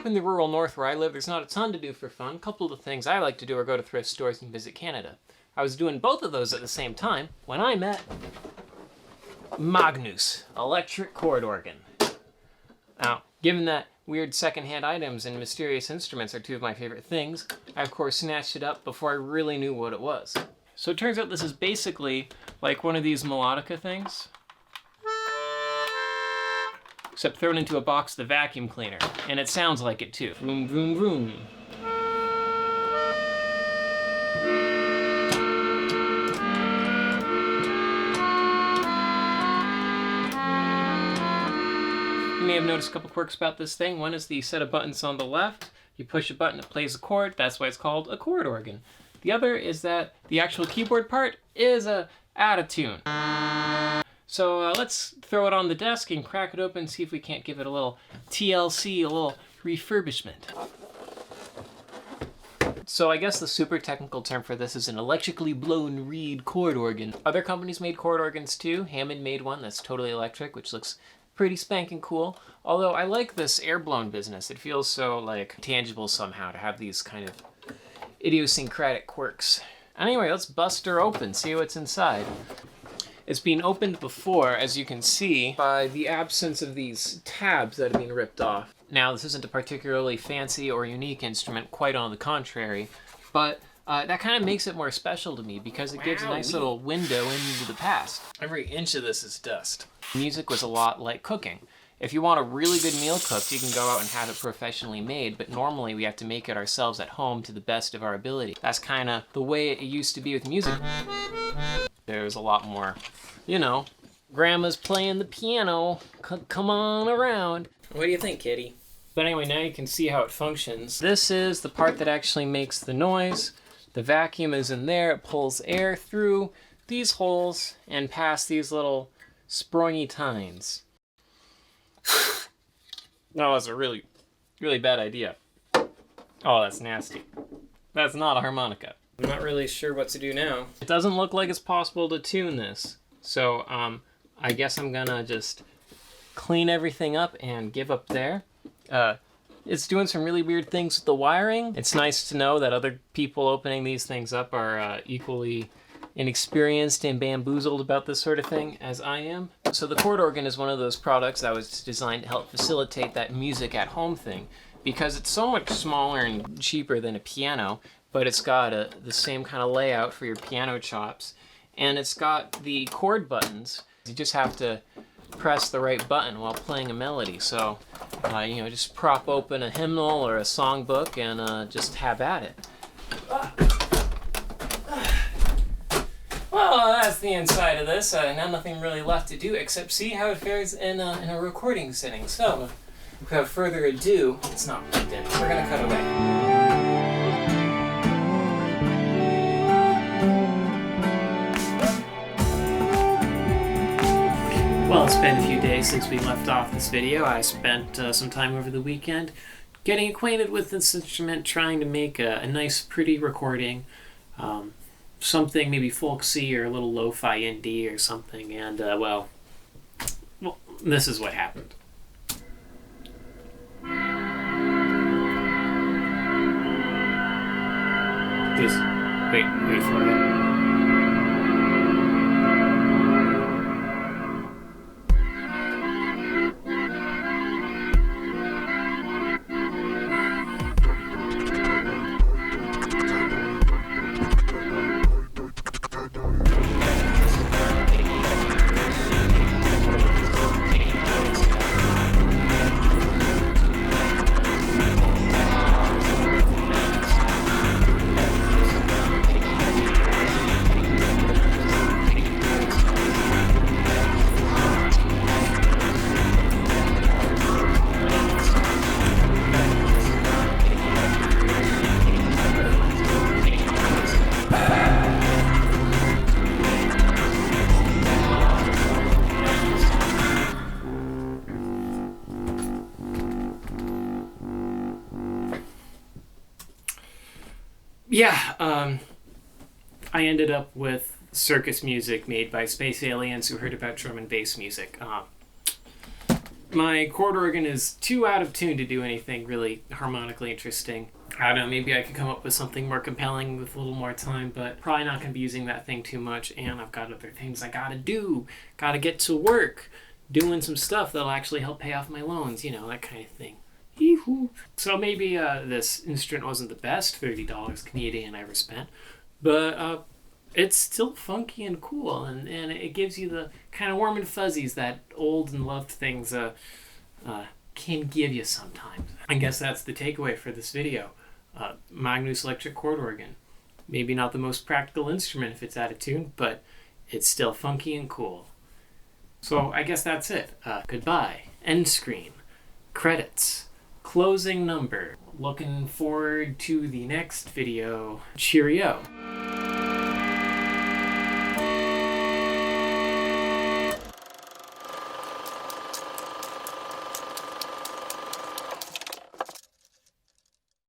Up in the rural north where I live, there's not a ton to do for fun. A couple of the things I like to do are go to thrift stores and visit Canada. I was doing both of those at the same time when I met Magnus, electric chord organ. Now, given that weird secondhand items and mysterious instruments are two of my favorite things, I of course snatched it up before I really knew what it was. So it turns out this is basically like one of these melodica things, except thrown into a box with a vacuum cleaner, and it sounds like it too. Vroom, vroom, vroom. You may have noticed a couple quirks about this thing. One is the set of buttons on the left. You push a button, it plays a chord. That's why it's called a chord organ. The other is that the actual keyboard part is a add-a-tune. So let's throw it on the desk and crack it open and see if we can't give it a little TLC, a little refurbishment. So I guess the super technical term for this is an electrically blown reed chord organ. Other companies made chord organs too. Hammond made one that's totally electric, which looks pretty spanking cool. Although I like this air-blown business. It feels so like tangible somehow to have these kind of idiosyncratic quirks. Anyway, let's bust her open, see what's inside. It's been opened before, as you can see, by the absence of these tabs that have been ripped off. Now, this isn't a particularly fancy or unique instrument, quite on the contrary, but that kind of makes it more special to me because it gives a nice little window into the past. Every inch of this is dust. Music was a lot like cooking. If you want a really good meal cooked, you can go out and have it professionally made, but normally we have to make it ourselves at home to the best of our ability. That's kind of the way it used to be with music. There's a lot more, you know, grandma's playing the piano, come on around. What do you think, kitty? But anyway, now you can see how it functions. This is the part that actually makes the noise. The vacuum is in there, it pulls air through these holes and past these little springy tines. That was a really, really bad idea. Oh, that's nasty. That's not a harmonica. I'm not really sure what to do now. It doesn't look like it's possible to tune this. So, I guess I'm gonna just clean everything up and give up there. It's doing some really weird things with the wiring. It's nice to know that other people opening these things up are equally inexperienced and bamboozled about this sort of thing as I am. So the chord organ is one of those products that was designed to help facilitate that music at home thing because it's so much smaller and cheaper than a piano, but it's got the same kind of layout for your piano chops, and it's got the chord buttons. You just have to press the right button while playing a melody. So, you know, just prop open a hymnal or a songbook and just have at it. Well, that's the inside of this. Now nothing really left to do except see how it fares in a recording setting. So, without further ado, it's not plugged in. We're gonna cut away. Well, it's been a few days since we left off this video. I spent some time over the weekend getting acquainted with this instrument, trying to make a nice, pretty recording. Something maybe folksy or a little lo-fi indie or something, and well, this is what happened. Just wait for it. Yeah, I ended up with circus music made by space aliens who heard about drum and bass music. My chord organ is too out of tune to do anything really harmonically interesting. I don't know, maybe I could come up with something more compelling with a little more time, but probably not going to be using that thing too much, and I've got other things I gotta do. Gotta get to work, doing some stuff that'll actually help pay off my loans, you know, that kind of thing. Yee-hoo. So maybe this instrument wasn't the best $30 Canadian I ever spent, but it's still funky and cool, and it gives you the kind of warm and fuzzies that old and loved things can give you sometimes. I guess that's the takeaway for this video. Magnus electric chord organ. Maybe not the most practical instrument if it's out of tune, but it's still funky and cool. So I guess that's it. Goodbye. End screen. Credits. Closing number. Looking forward to the next video. Cheerio.